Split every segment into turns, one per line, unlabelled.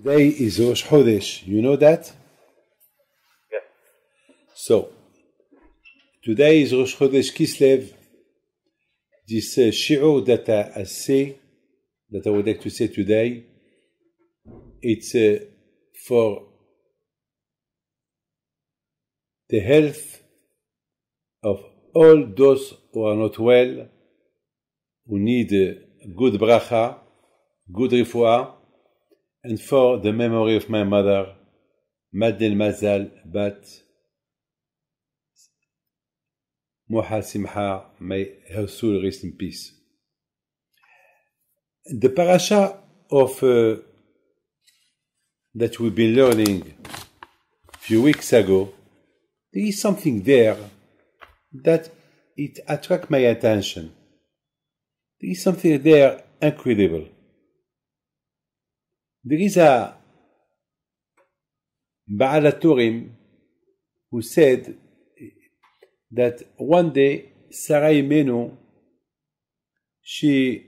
Today is Rosh Chodesh. You know that?
Yes.
So, today is Rosh Chodesh Kislev. This shiur that I say, that I would like to say today, it's for the health of all those who are not well, who need good bracha, good refuah, and for the memory of my mother, Madel Mazal Bat Moha Simcha, may her soul rest in peace. The parasha of that we've been learning a few weeks ago, there is something there that it attracts my attention. There is something there incredible. There is a Baal HaTurim who said that one day Sarah Imenu, she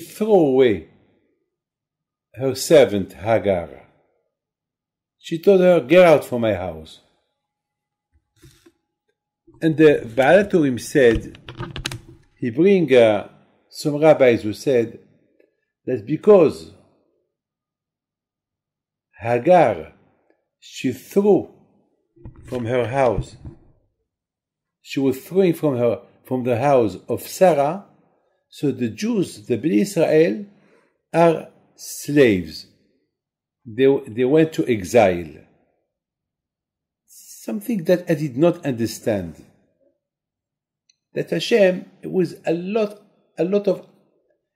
threw away her servant Hagar. She told her, "Get out from my house." And the Baal HaTurim said, he bring some rabbis who said that because Hagar, she threw from her house, she was throwing from the house of Sarah, so the Jews, the Bnei Israel, are slaves. They went to exile. Something that I did not understand. That Hashem,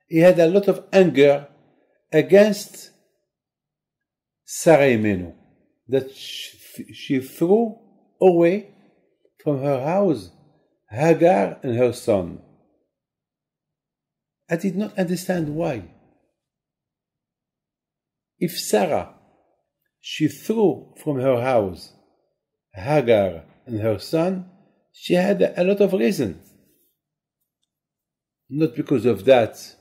he had a lot of anger against Sarah Imenu, that she threw away from her house Hagar and her son. I did not understand why. If Sarah, she threw from her house Hagar and her son, she had a lot of reason. Not because of that,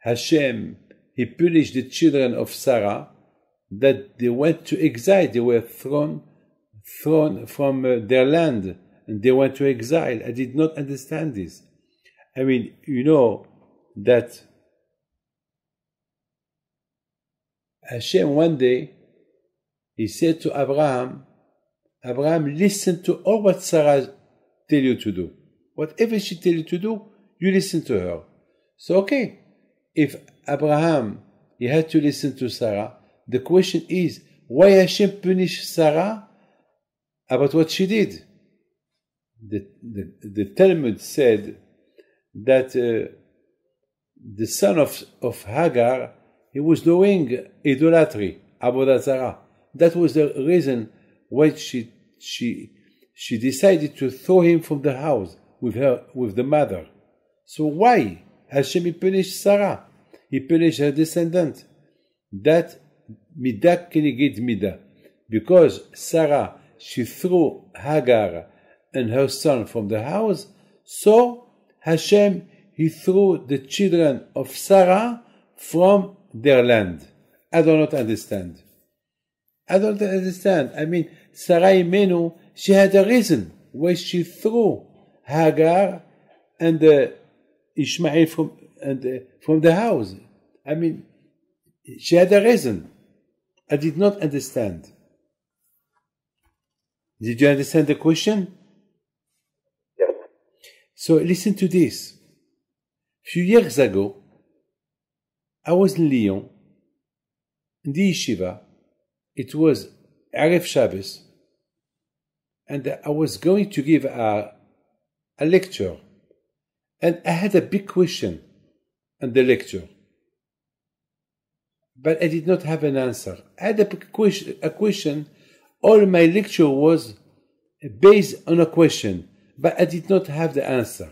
Hashem, he punished the children of Sarah, that they went to exile. They were thrown from their land, and they went to exile. I did not understand this. I mean, you know that Hashem one day, he said to Abraham, listen to all what Sarah tell you to do. Whatever she tell you to do, you listen to her. So okay, if Abraham, he had to listen to Sarah, the question is, why Hashem punished Sarah about what she did? The Talmud said that the son of Hagar, he was doing idolatry, Avodah Zarah. That was the reason why she decided to throw him from the house with the mother. So why Hashem punished Sarah? He punished her descendant. That midah keneged midah, because Sarah, she threw Hagar and her son from the house. So Hashem, he threw the children of Sarah from their land. I do not understand. I don't understand. I mean, Sarah Imenu, she had a reason why she threw Hagar and Ishmael from the house. I mean, she had a reason. I did not understand. Did you understand the question?
Yes.
So listen to this. A few years ago, I was in Lyon, in the yeshiva. It was Erev Shabbos, and I was going to give a lecture, and I had a big question on the lecture, but I did not have an answer. I had a question. All my lecture was based on a question, but I did not have the answer.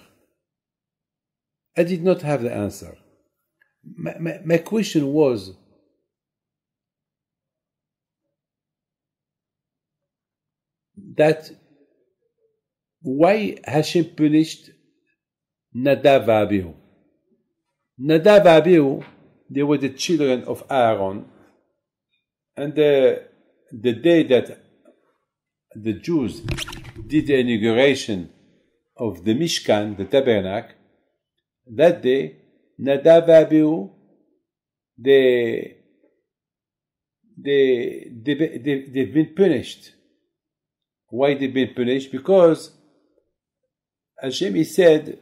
I did not have the answer. My question was, that why Hashem punished Nadav Abihu? Nadav Abihu, they were the children of Aaron. And the day that the Jews did the inauguration of the Mishkan, the tabernacle, that day, Nadav and Abihu, they've been punished. Why they've been punished? Because Hashem, he said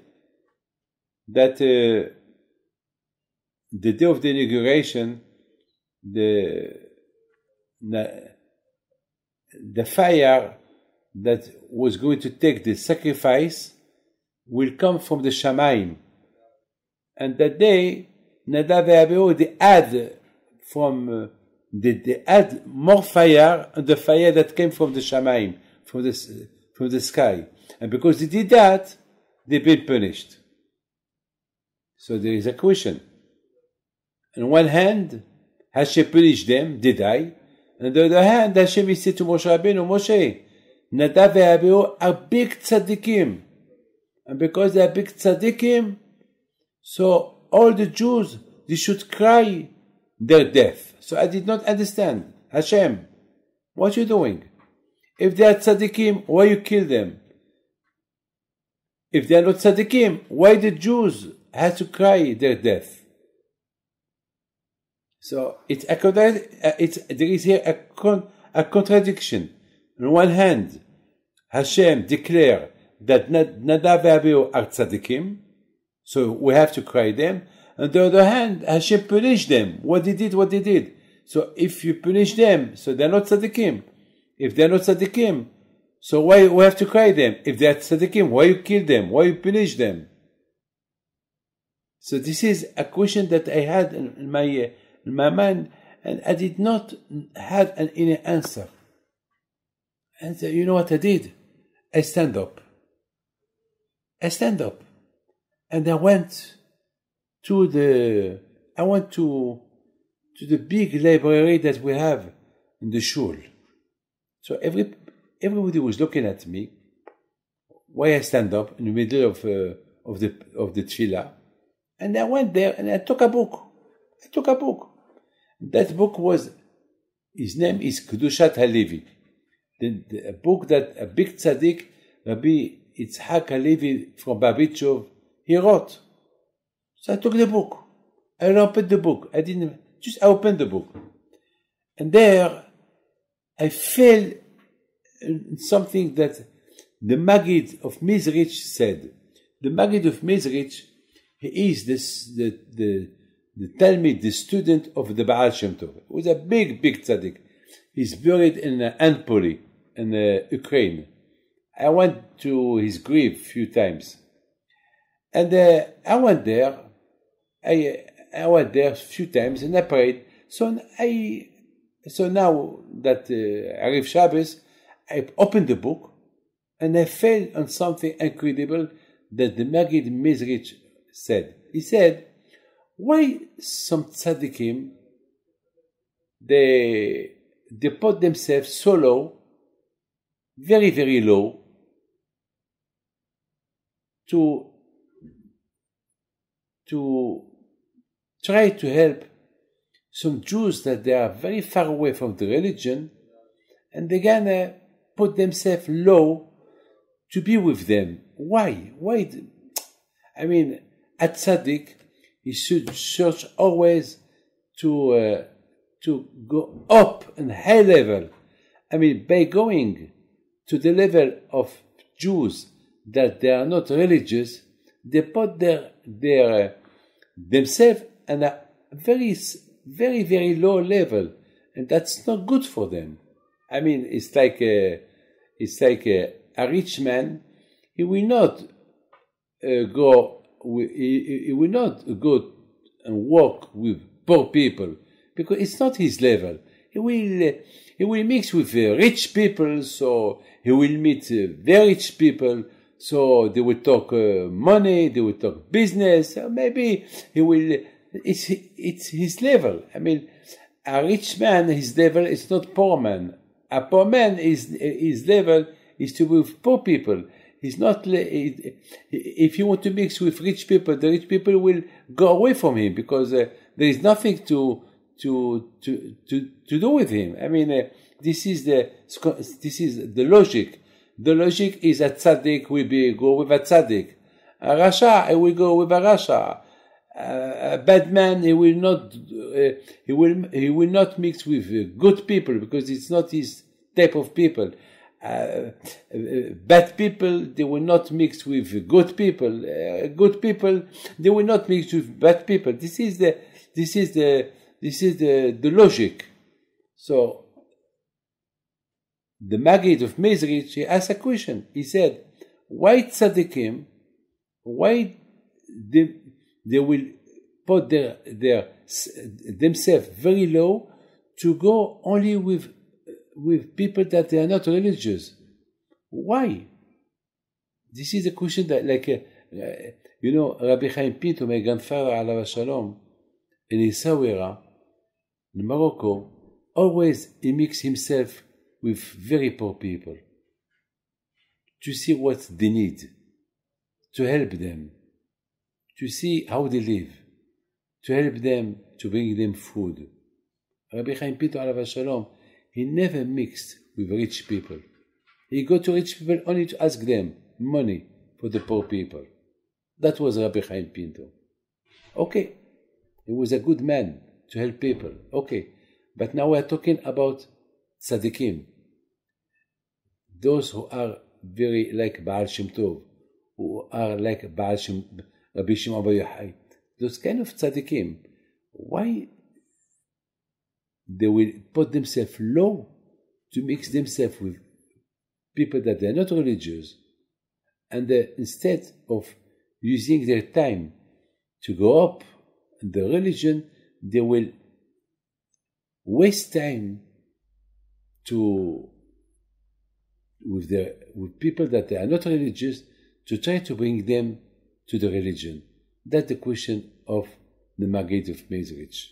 that the day of the inauguration, the fire that was going to take the sacrifice will come from the Shamayim. And that day, Nadav and Abihu, they add more fire on the fire that came from the Shamayim, from the sky. And because they did that, they've been punished. So there is a question. On one hand, Hashem punished them, did I? And on the other hand, Hashem said to Moshe Rabbeinu, Moshe, Nadav and Abihu are big tzaddikim. And because they are big tzaddikim, so all the Jews, they should cry their death. So I did not understand. Hashem, what are you doing? If they are tzaddikim, why you kill them? If they are not tzaddikim, why the Jews have to cry their death? So there is here a contradiction. On one hand, Hashem declared that Nadav and Abihu are tzaddikim, so we have to cry them. On the other hand, Hashem punished them. What they did. So if you punish them, so they're not tzaddikim. If they're not tzaddikim, so why we have to cry them? If they're tzaddikim, why you kill them? Why you punish them? So this is a question that I had in my mind, and I did not have any answer. And so, you know what I did? I stand up. And I went to the big library that we have in the shul. So everybody was looking at me. Why I stand up in the middle of the tefillah, and I went there and I took a book. That book was, his name is Kedushat Halevi, a book that a big tzaddik, Rabbi Yitzhak Halevi from Babitchov, he wrote. So I took the book. I opened the book. I opened the book. And there, I fell in something that the Maggid of Mizrich said. The Maggid of Mizrich, he is the Talmid, the student of the Baal Shem Tov. He was a big tzaddik. He's buried in Anpoly, in Ukraine. I went to his grave a few times. And I went there a few times and I prayed. So now that Ariv Shabbos, I opened the book and I fell on something incredible that the Maggid Mizrich said. He said, why some tzaddikim, they put themselves so low, very, very low, to try to help some Jews that they are very far away from the religion, and they're gonna put themselves low to be with them. Why? I mean, a tzaddik, he should search always to go up in high level. I mean, by going to the level of Jews that they are not religious, they put themselves at a very, very, very low level, and that's not good for them. I mean, it's like a rich man. He will not go and work with poor people because it's not his level. He will mix with rich people, so he will meet very rich people. So they will talk money, they will talk business. Maybe he will. It's his level. I mean, a rich man, his level is not poor man. A poor man, his level is to be with poor people. He's not. If you want to mix with rich people, the rich people will go away from him because there is nothing to do with him. I mean, this is the logic. The logic is a tzaddik will go with a tzaddik. A rasha, I will go with a rasha. A bad man, he will not mix with good people because it's not his type of people. Bad people, they will not mix with good people. Good people, they will not mix with bad people. This is the logic. So the Maggid of Mezrich, he asked a question. He said, why tzaddikim, why they will put themselves very low to go only with people that they are not religious? Why? This is a question that, Rabbi Chaim Pinto, my grandfather, alav shalom, in Essaouira, in Morocco, always he mixed himself with very poor people to see what they need, to help them, to see how they live, to help them, to bring them food. Rabbi Chaim Pinto, alav shalom, he never mixed with rich people. He go to rich people only to ask them money for the poor people. That was Rabbi Chaim Pinto. Okay, he was a good man to help people. Okay, but now we are talking about tzaddikim. Those who are very like Baal Shem Tov, who are like Rabbi Shimon Bar Yochai. Those kind of tzaddikim, why they will put themselves low to mix themselves with people that they are not religious, and instead of using their time to go up in the religion, they will waste time with people that they are not religious to try to bring them to the religion. That's the question of the Maggid of Mezrich.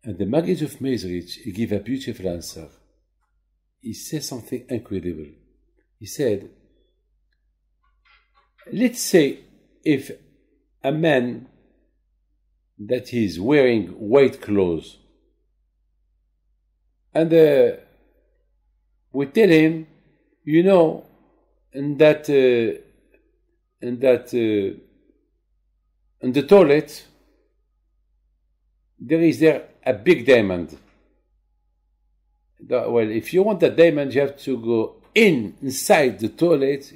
And the Maggid of Mezrich, he gave a beautiful answer. He said something incredible. He said, let's say if a man that is wearing white clothes, and we tell him, in the toilet, there is a big diamond. Well, if you want a diamond, you have to go inside the toilet,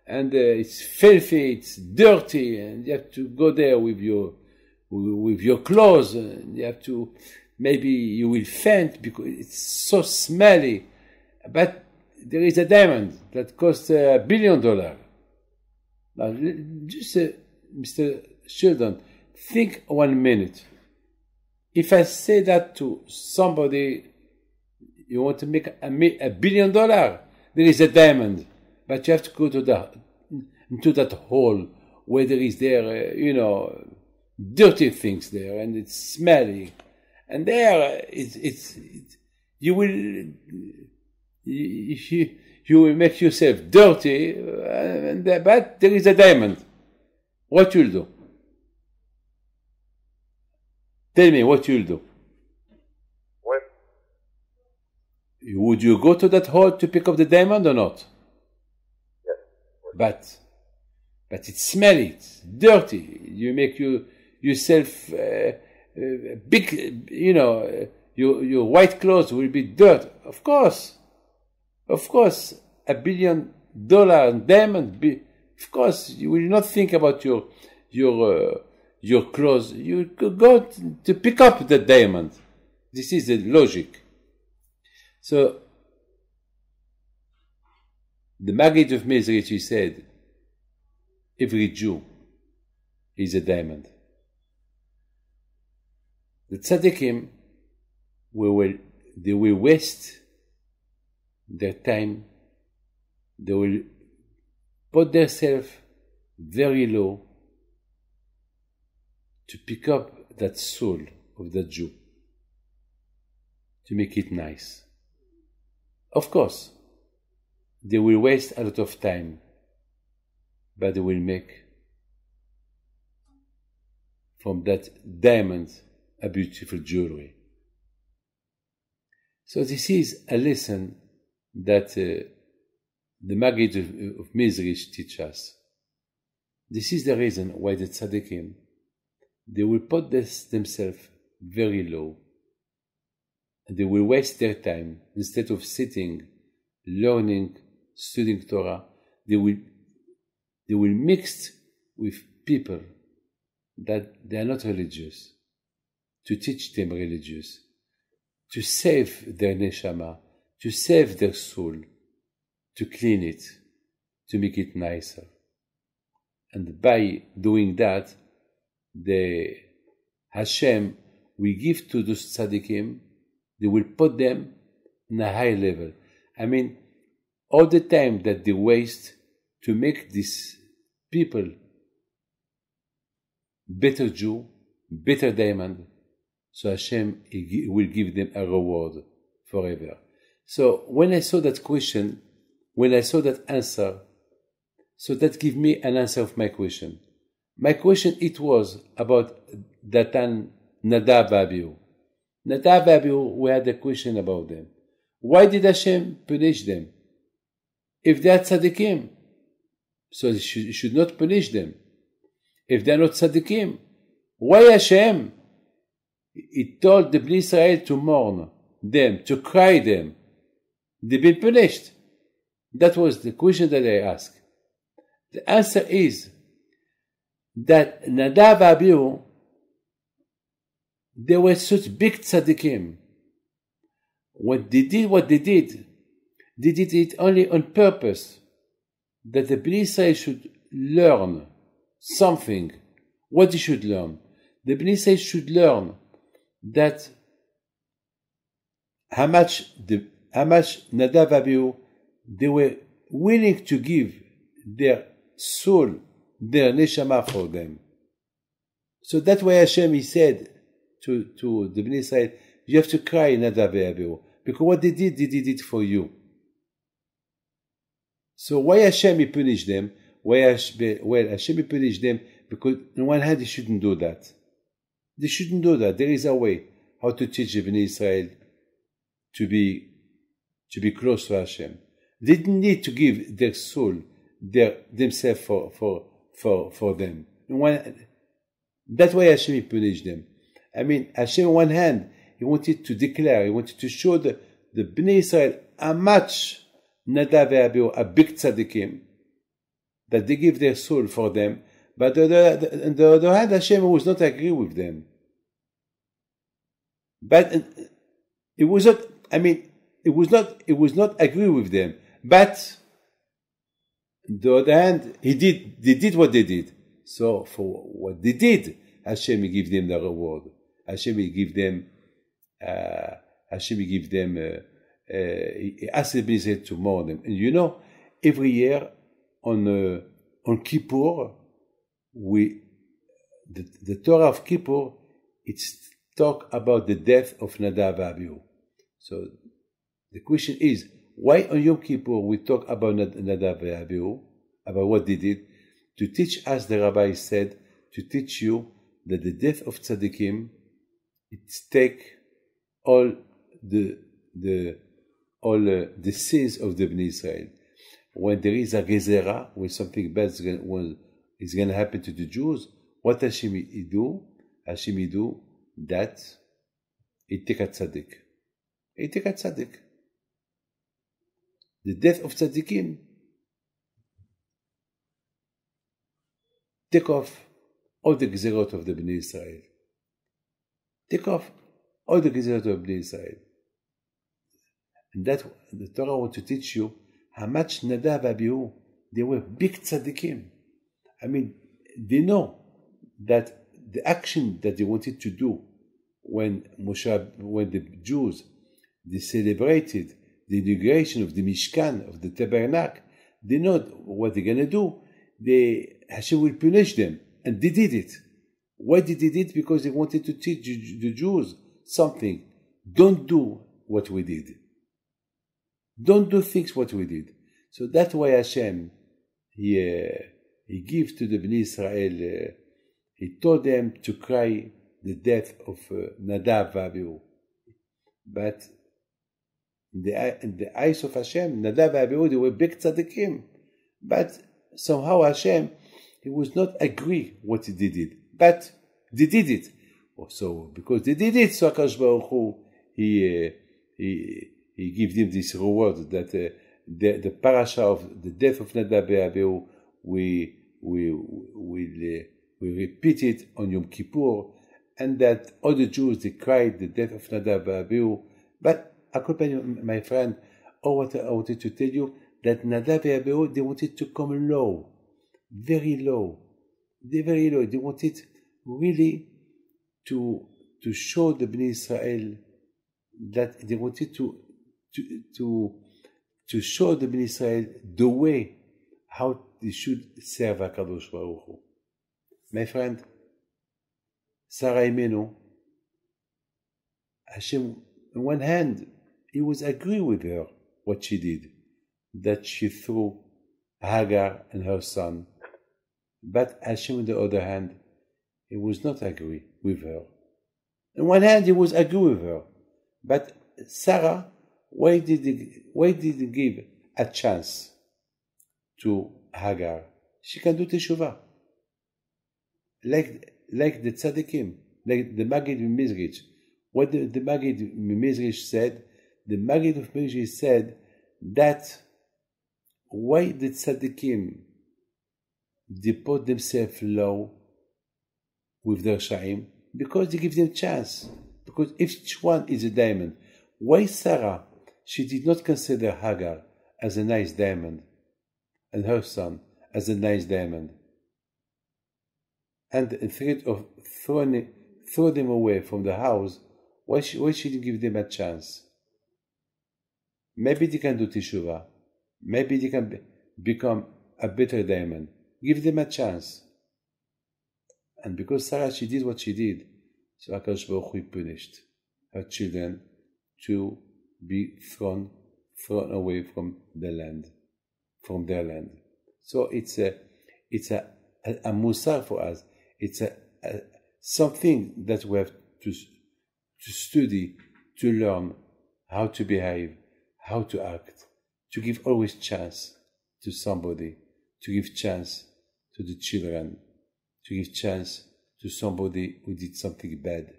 and it's filthy, it's dirty, and you have to go there with your clothes, and you have to, maybe you will faint because it's so smelly. But there is a diamond that costs $1 billion. Now, just Mr. Sheldon, think 1 minute. If I say that to somebody, you want to make $1 billion, there is a diamond, but you have to go into that hole where there is dirty things there, and it's smelly, and there you will make yourself dirty, but there is a diamond. What you'll do? Tell me what you'll do.
What?
Would you go to that hole to pick up the diamond or not?
Yes.
But it's smelly, it's dirty. You make yourself big, your white clothes will be dirt. Of course, $1 billion diamond. Of course, you will not think about your clothes. You could go to pick up the diamond. This is the logic. So the Maggid of Mezrich, he said, every Jew is a diamond. The tzaddikim, they will waste their time, they will put themselves very low to pick up that soul of that Jew, to make it nice. Of course, they will waste a lot of time, but they will make from that diamond a beautiful jewelry. So this is a lesson that the Maggid of Mizrich teach us. This is the reason why the tzaddikim, they will put themselves very low. And they will waste their time. Instead of sitting, learning, studying Torah, they will mix with people that they are not religious, to teach them religious, to save their neshama, to save their soul, to clean it, to make it nicer. And by doing that, the Hashem will give to those tzaddikim, they will put them in a high level. I mean, all the time that they waste to make these people better Jew, better diamond, so Hashem will give them a reward forever. So when I saw that question, when I saw that answer, so that gave me an answer of my question. My question, it was about Datan, Nadab, Abihu. Nadab, Abihu, we had a question about them. Why did Hashem punish them? If they are tzaddikim, so he should not punish them. If they are not tzaddikim, why Hashem? He told the Bnei Israel to mourn them, to cry them. They've been punished. That was the question that I asked. The answer is that Nadav and Abihu, they were such big tzaddikim. When they did what they did it only on purpose, that the Bnei Israel should learn something. What they should learn? The Bnei Israel should learn that how much Nadav and Abihu, they were willing to give their soul, their neshama for them. So that's why Hashem, he said to the Bnei Israel, you have to cry Nadav and Abihu, because what they did it for you. So why Hashem he punished them? Hashem he punished them because on one hand they shouldn't do that. They shouldn't do that. There is a way how to teach the Bnei Israel to be close to Hashem. They didn't need to give their soul, themselves for them. That's why Hashem he punished them. I mean, Hashem on one hand, he wanted to declare, he wanted to show the Bnei Israel how much Nadav and Abihu are big tzaddikim, that they give their soul for them, but on the other hand, Hashem was not agree with them. But it was not, I mean, it was not agree with them. But on the other hand, they did what they did. So for what they did, Hashem give them the reward. Hashem give them, he asked the Bnei Israel to mourn them. And you know, every year on Kippur, the Torah of Kippur, it's talk about the death of Nadav and Abihu. So the question is, why on Yom Kippur we talk about Nadav and Abihu, about what they did? To teach us, the Rabbi said, to teach you that the death of tzaddikim, it's take all the sins of the Bnei Israel. When there is a gezerah, when something bad is going to happen to the Jews, what Hashem do? Hashem do that he take a tzaddik. He take a tzaddik. The death of tzaddikim take off all the gezerot of the Bnei Israel. Take off all the gezerot of Bnei Israel. And that the Torah wants to teach you how much Nadav and Abihu, they were big tzaddikim. I mean, they know that the action that they wanted to do when the Jews, they celebrated the inauguration of the Mishkan, of the Tabernacle, they know what they're going to do. Hashem will punish them. And they did it. Why did they did it? Because they wanted to teach the Jews something. Don't do what we did. Don't do things what we did. So that's why Hashem, he gives to the Bnei Israel, he told them to cry the death of Nadav Abihu. But in the eyes of Hashem, Nadav and Abihu, they were big tzaddikim. But somehow Hashem, he was not agree what they did. But they did it. So because they did it, so HaKadosh Baruch Hu, he gave them this reward that the parasha of the death of Nadav and Abihu, we repeat it on Yom Kippur, and that all the Jews, they cried the death of Nadav and Abihu. But accompany my friend, what I wanted to tell you, that Nadav and Abihu, they wanted to come low, very low. Very low. They wanted really to show the Bnei Israel that they wanted to show the Bnei Israel the way how they should serve HaKadosh Baruch Hu. My friend, Sarah Imenu, Hashem, on one hand, he was agree with her, what she did, that she threw Hagar and her son. But Hashem, on the other hand, he was not agree with her. On one hand, he was agree with her. But Sarah, why did he give a chance to Hagar? She can do teshuvah. Like the tzaddikim, like the Maggid Mizrich. What the Maggid Mizrich said, the Maggid of Mizrich said that why the tzaddikim, they put themselves low with their sha'im? Because they give them chance. Because each one is a diamond. Why Sarah, she did not consider Hagar as a nice diamond and her son as a nice diamond, and instead of throw them away from the house, why she didn't give them a chance? Maybe they can do teshuvah. Maybe they can become a better diamond. Give them a chance. And because Sarah, she did what she did, so HaKadosh Baruch Hu punished her children to be thrown away from the land, from their land. So it's a musar for us. It's something that we have to study, to learn how to behave, how to act, to give always chance to somebody, to give chance to the children, to give chance to somebody who did something bad,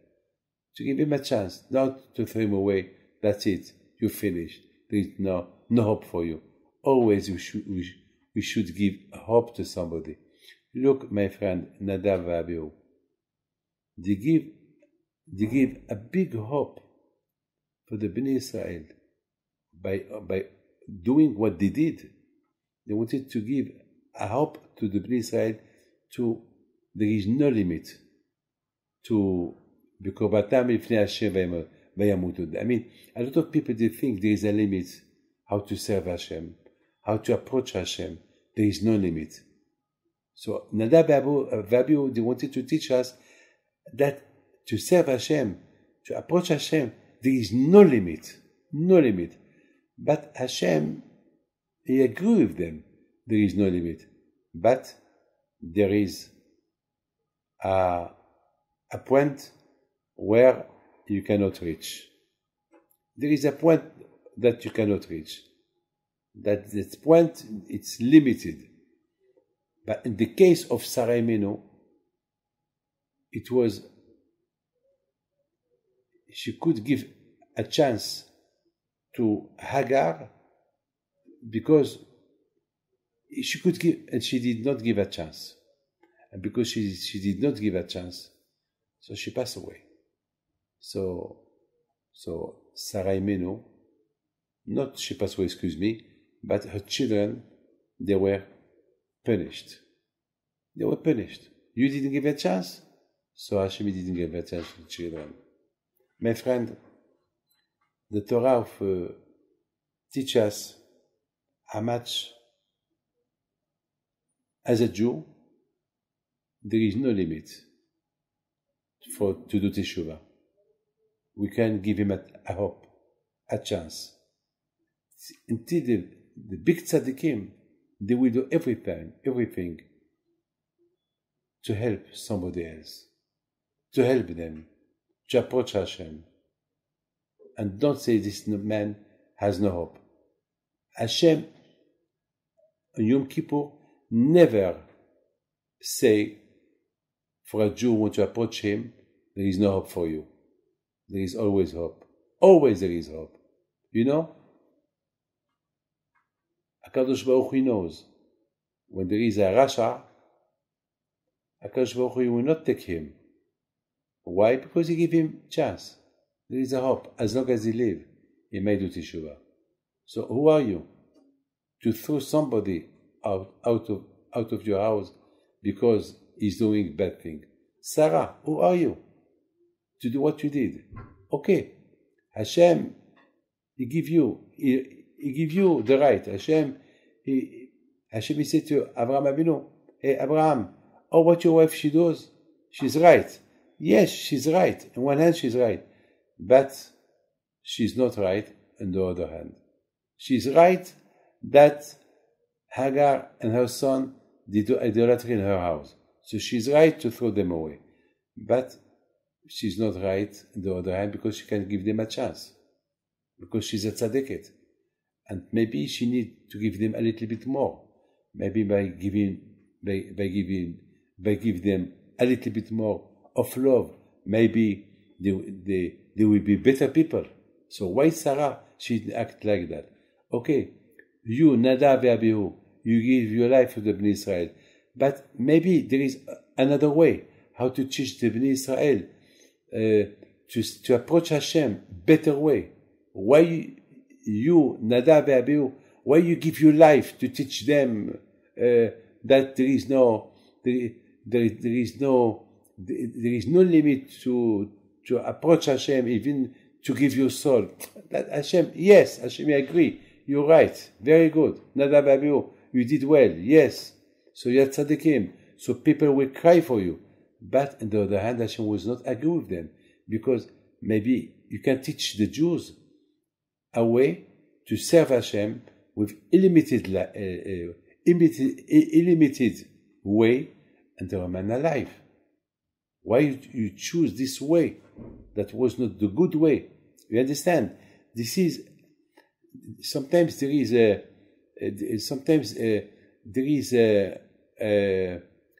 to give him a chance, not to throw him away. That's it, you finished. There is no hope for you. Always we should give hope to somebody. Look, my friend, Nadav and Abihu, they give a big hope for the Bnei Israel by doing what they did. They wanted to give a hope to the Bnei Israel to there is no limit to B'korbatam Lifnei Hashem Vayamutu. I mean, a lot of people, they think there is a limit how to serve Hashem, how to approach Hashem. There is no limit. So Nadav and Abihu, they wanted to teach us that to serve Hashem, to approach Hashem, there is no limit. No limit. But Hashem, he agreed with them. There is no limit. But there is a point where you cannot reach. There is a point that you cannot reach. That point, it's limited. But in the case of Sarah Imenu, it was, she could give a chance to Hagar because she could give, and she did not give a chance. And because she did not give a chance, so she passed away. So Sarah Imenu, not she passed away, excuse me, but her children, they were punished. They were punished. You didn't give a chance, so Hashem didn't give a chance to the children. My friend, the Torah teaches us how much, as a Jew, there is no limit to do teshuvah. We can give him a hope, a chance. Until the big tzaddikim, they will do everything to help somebody else, to help them, to approach Hashem. And don't say this man has no hope. Hashem, on Yom Kippur, never say for a Jew who wants to approach him, there is no hope for you. There is always hope. Always there is hope. You know? HaKadosh Baruch Hu knows. When there is a Rasha, HaKadosh Baruch Hu will not take him. Why? Because he give him chance. There is a hope. As long as he live, he may do Teshuvah. So who are you? To throw somebody out of your house because he's doing bad thing. Sarah, who are you? To do what you did. Okay. Hashem, he give you the right. Hashem, he said to Abraham Avinu, hey Abraham, what your wife she does, she's right. Yes, she's right. On one hand, she's right. But she's not right on the other hand. She's right that Hagar and her son did idolatry in her house. So she's right to throw them away. But she's not right on the other hand because she can give them a chance. Because she's a tzaddiket. And maybe she needs to give them a little bit more. Maybe by giving them a little bit more of love, maybe they will be better people. So why Sarah should act like that? Okay, you, Nadav and Abihu, you give your life to the Bnei Israel. But maybe there is another way how to teach the Bnei Israel to approach Hashem better way. Why you, Nadav and Abihu, why you give your life to teach them that there is no limit to approach Hashem, even to give your soul. That Hashem, yes, Hashem, I agree. You're right. Very good. Nadav and Abihu, you did well. Yes. So you're tzaddikim. So people will cry for you. But on the other hand, Hashem was not agree with them. Because maybe you can teach the Jews a way to serve Hashem with illimited way, and they remain alive. Why you choose this way? That was not the good way. You understand? This is sometimes there is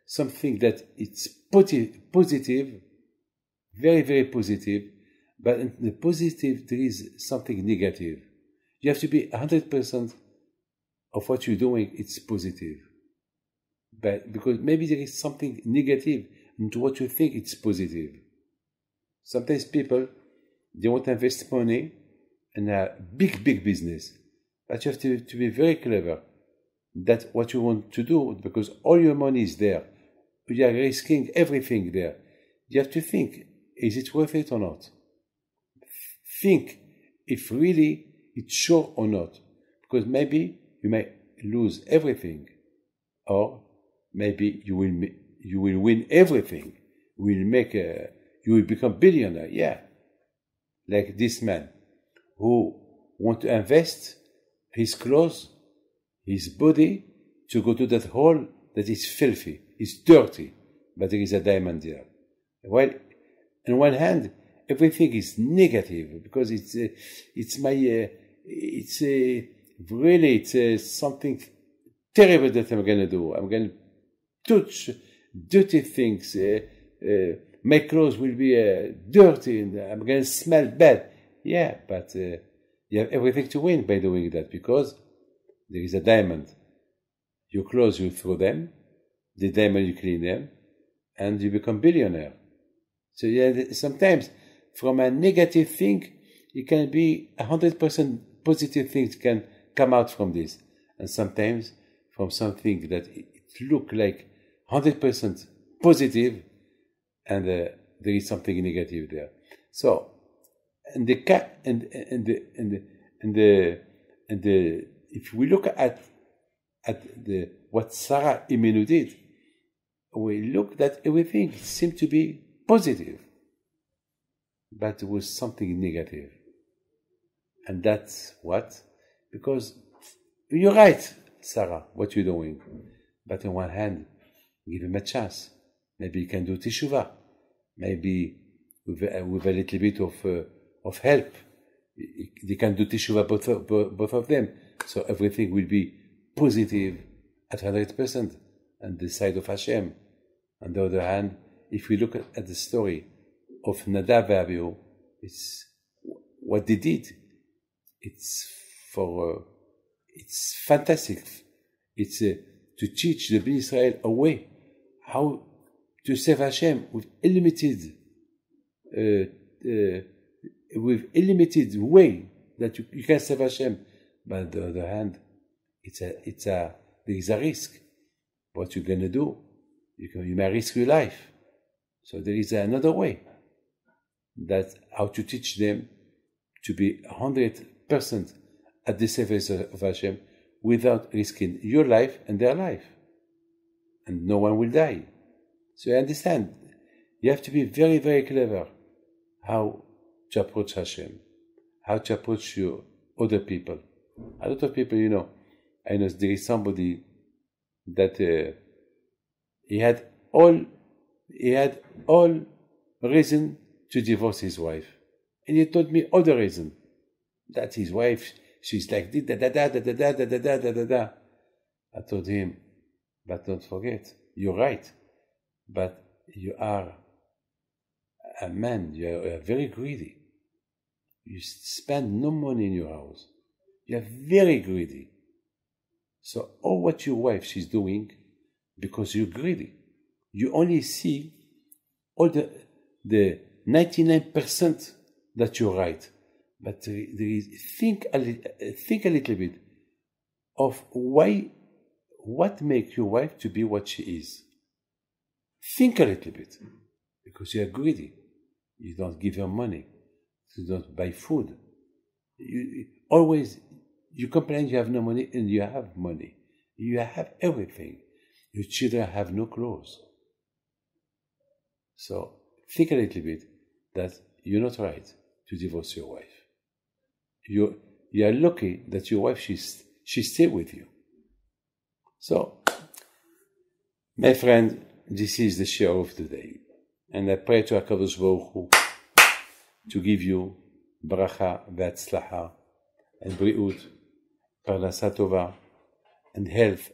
something that it's positive, very very positive, but in the positive there is something negative. You have to be 100% of what you're doing. It's positive, but because maybe there is something negative into what you think it's positive. Sometimes people, they want to invest money in a big business, but you have to be very clever that what you want to do, because all your money is there, you are risking everything there. You have to think, is it worth it or not? Think if really it's sure or not, because maybe you may lose everything, or maybe you will win everything. You will become billionaire. Yeah, like this man who want to invest his clothes, his body, to go to that hole that is filthy, is dirty, but there is a diamond there. Well, on one hand, everything is negative because it's something terrible that I'm going to do. I'm going to touch dirty things. My clothes will be dirty and I'm going to smell bad. Yeah, but you have everything to win by doing that, because there is a diamond. Your clothes, you throw them, the diamond, you clean them, and you become billionaire. So yeah, sometimes from a negative thing, it can be 100% positive things can come out from this. And sometimes from something that it look like 100% positive, and there is something negative there. So, if we look at what Sarah Imenu did, we look that everything seemed to be positive, but it was something negative. And that's what? Because you're right, Sarah, what you're doing. But on one hand, give him a chance. Maybe you can do teshuvah. Maybe with a little bit of help, they can do teshuvah, both of them. So everything will be positive at 100% on the side of Hashem. On the other hand, if we look at the story of Nadav and Abihu, it's what they did. It's fantastic. It's to teach the Bnei Israel a way how to serve Hashem with illimited way that you can serve Hashem. But on the other hand, there is a risk. What you're gonna do? You may risk your life. So there is another way. That's how to teach them to be 100% at the service of Hashem without risking your life and their life. And no one will die. So you understand, you have to be very, very clever how to approach Hashem, how to approach your other people. A lot of people, I know there is somebody that he had all reason to divorce his wife. And he told me all the reason. That his wife, she's like this, da. I told him, but don't forget, you're right. But you are a man, you are very greedy. You spend no money in your house. You are very greedy. So all what your wife she's doing, because you're greedy, you only see all the 99% that you're right. But there is think a little bit of what makes your wife to be what she is. Think a little bit, because you are greedy. You don't give her money. You don't buy food. You complain you have no money, and you have money. You have everything. Your children have no clothes. So think a little bit that you're not right to divorce your wife. You are lucky that your wife she stay with you. So, my friend, this is the share of the day, and I pray to HaKadosh Baruch Hu to give you bracha ve'atzlacha and briut, parnasa tova, and health